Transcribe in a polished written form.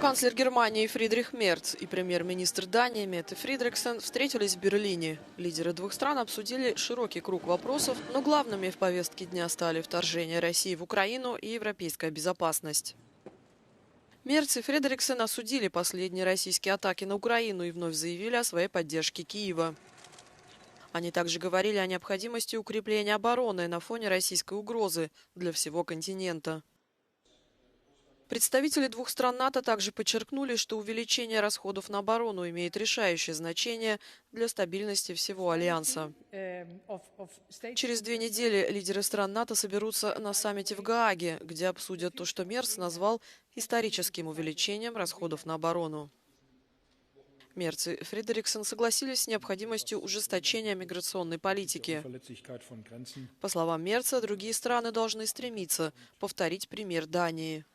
Канцлер Германии Фридрих Мерц и премьер-министр Дании Метте Фридриксен встретились в Берлине. Лидеры двух стран обсудили широкий круг вопросов, но главными в повестке дня стали вторжение России в Украину и европейская безопасность. Мерц и Фридриксен осудили последние российские атаки на Украину и вновь заявили о своей поддержке Киева. Они также говорили о необходимости укрепления обороны на фоне российской угрозы для всего континента. Представители двух стран НАТО также подчеркнули, что увеличение расходов на оборону имеет решающее значение для стабильности всего Альянса. Через 2 недели лидеры стран НАТО соберутся на саммите в Гааге, где обсудят то, что Мерц назвал историческим увеличением расходов на оборону. Мерц и Фридриксен согласились с необходимостью ужесточения миграционной политики. По словам Мерца, другие страны должны стремиться повторить пример Дании.